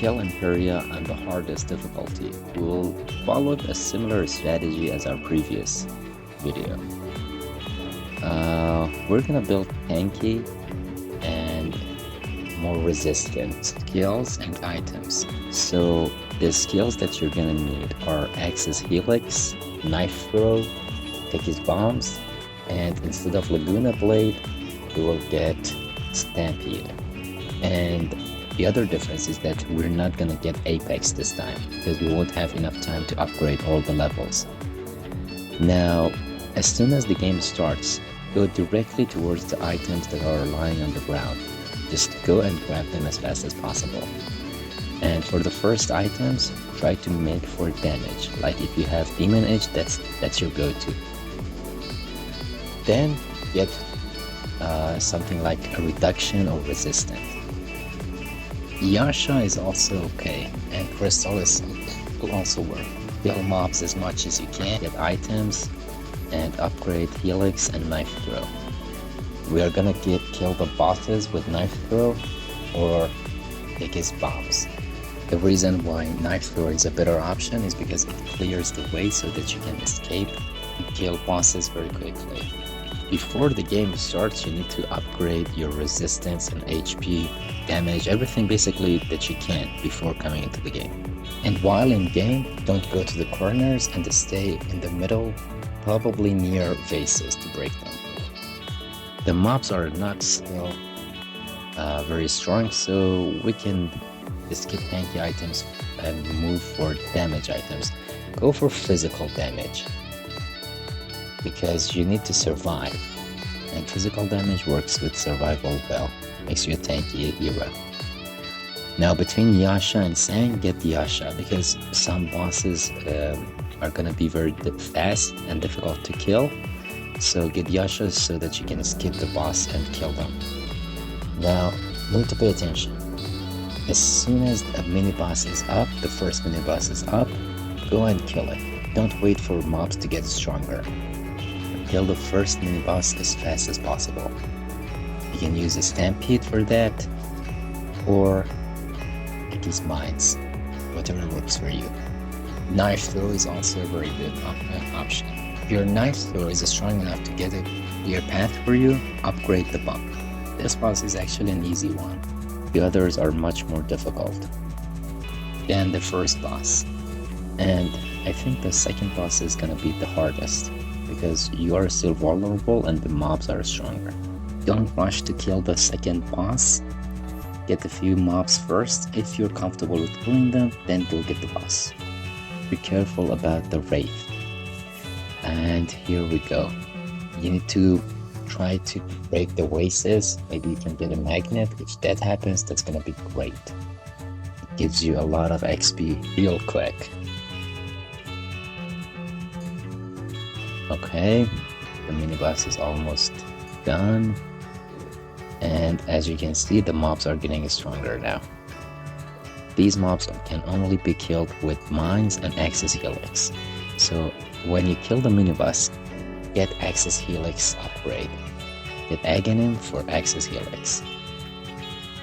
kill Imperia on the hardest difficulty, we'll follow a similar strategy as our previous video. We're gonna build tanky and more resistant skills and items. So the skills that you're gonna need are Axis Helix, Knife Throw, Tanky's Bombs, and instead of Laguna Blade, you will get Stampede. And the other difference is that we're not gonna get Apex this time, because we won't have enough time to upgrade all the levels. Now, as soon as the game starts, go directly towards the items that are lying on the ground. Just go and grab them as fast as possible. And for the first items, try to make for damage. Like if you have Demon Edge, that's your go-to. Then get something like a reduction or resistant. Yasha is also okay, and Crystallis will also work. Kill mobs as much as you can, get items, and upgrade Helix and Knife Throw. We are gonna kill the bosses with Knife Throw or take his bombs. The reason why Knife Throw is a better option is because it clears the way so that you can escape and kill bosses very quickly. Before the game starts, you need to upgrade your resistance and HP, damage, everything basically that you can before coming into the game. And while in game, don't go to the corners and stay in the middle, probably near vases to break them. The mobs are not still very strong, so we can skip tanky items and move for damage items. Go for physical damage, because you need to survive, and physical damage works with survival well, makes you a tanky hero. Now between Yasha and Sang, get Yasha, because some bosses are gonna be very fast and difficult to kill, so get Yasha so that you can skip the boss and kill them. Now, you need to pay attention. As soon as a mini boss is up, the first mini boss is up, go and kill it. Don't wait for mobs to get stronger. Kill the first mini boss as fast as possible. You can use a Stampede for that, or take his mines, whatever works for you. Knife Throw is also a very good option. If your Knife Throw is strong enough to get a clear path for you, upgrade the bomb. This boss is actually an easy one. The others are much more difficult than the first boss. And I think the second boss is gonna be the hardest, because you are still vulnerable and the mobs are stronger. Don't rush to kill the second boss. Get a few mobs first. If you're comfortable with killing them, then go get the boss. Be careful about the Wraith. And here we go. You need to try to break the vases. Maybe you can get a magnet. If that happens, that's gonna be great. It gives you a lot of XP real quick. Okay, the mini boss is almost done. And as you can see, the mobs are getting stronger now. These mobs can only be killed with mines and Axis Helix. So when you kill the mini boss, get Axis Helix upgrade. Get Aghanim for Axis Helix.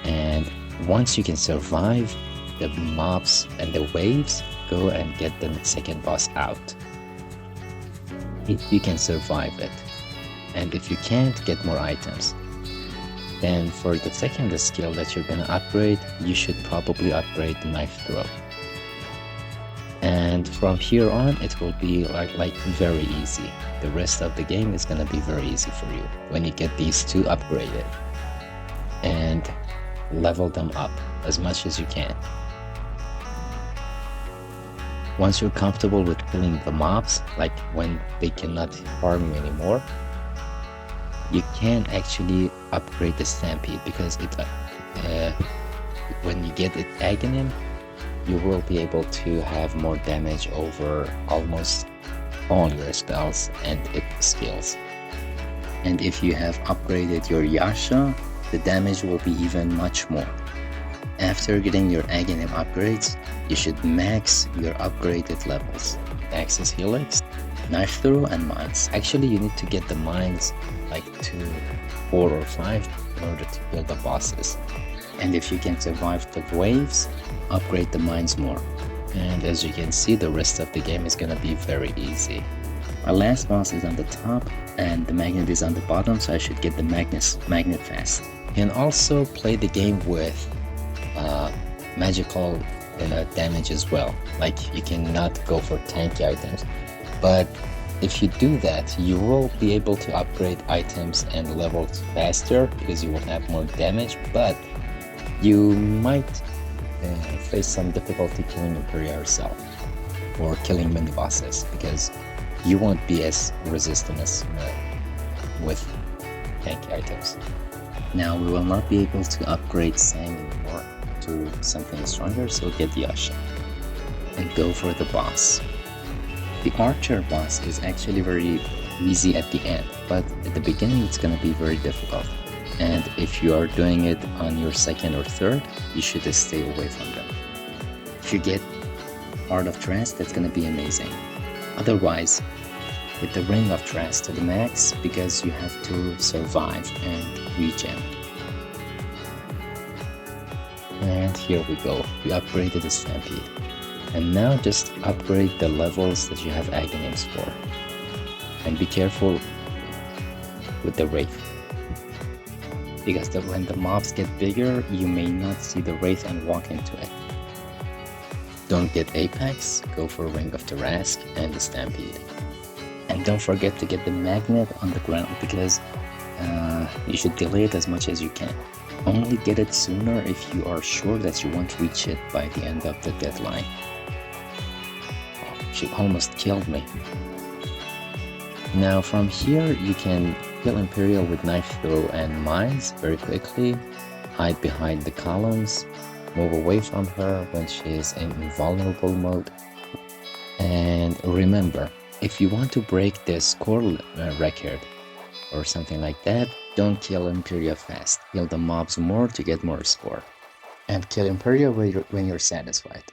And once you can survive the mobs and the waves, go and get the second boss out. If you can survive it. And if you can't, get more items. Then for the second skill that you're gonna upgrade, you should probably upgrade the Knife Throw. And from here on, it will be like very easy. The rest of the game is gonna be very easy for you when you get these two upgraded and level them up as much as you can. Once you're comfortable with killing the mobs, like when they cannot harm you anymore, you can actually upgrade the Stampede, because when you get it Aghanim, you will be able to have more damage over almost all your spells and skills. And if you have upgraded your Yasha, the damage will be even much more. After getting your Aghanim upgrades, you should max your upgraded levels. Axis Helix, Knife Throw, and Mines. Actually, you need to get the Mines like to 4 or 5 in order to kill the bosses. And if you can survive the waves, upgrade the mines more. And as you can see, the rest of the game is gonna be very easy. Our last boss is on the top and the magnet is on the bottom, so I should get the magnet fast. You can also play the game with magical damage as well. Like you cannot go for tanky items, but if you do that, you will be able to upgrade items and levels faster because you will have more damage, but you might face some difficulty killing Imperia herself or killing mini bosses because you won't be as resistant as with tanky items. Now we will not be able to upgrade Sang anymore to something stronger, so get the Yasha and go for the boss. The archer boss is actually very easy at the end, but at the beginning it's gonna be very difficult. And if you are doing it on your second or third, you should just stay away from them. If you get Heart of Trance, that's gonna be amazing. Otherwise, with the Ring of Trance to the max, because you have to survive and regen. And here we go, we upgraded the Stampede. And now just upgrade the levels that you have Aghanim's for. And be careful with the Wraith. Because when the mobs get bigger, you may not see the Wraith and walk into it. Don't get Apex, go for Ring of Tarask and the Stampede. And don't forget to get the magnet on the ground because you should delay it as much as you can. Only get it sooner if you are sure that you won't reach it by the end of the deadline. Oh, she almost killed me. Now from here you can kill Imperial with knife throw and mines very quickly, hide behind the columns, move away from her when she is in invulnerable mode. And remember, if you want to break the score record or something like that, don't kill Imperia fast. Kill the mobs more to get more score. And kill Imperia when you're satisfied.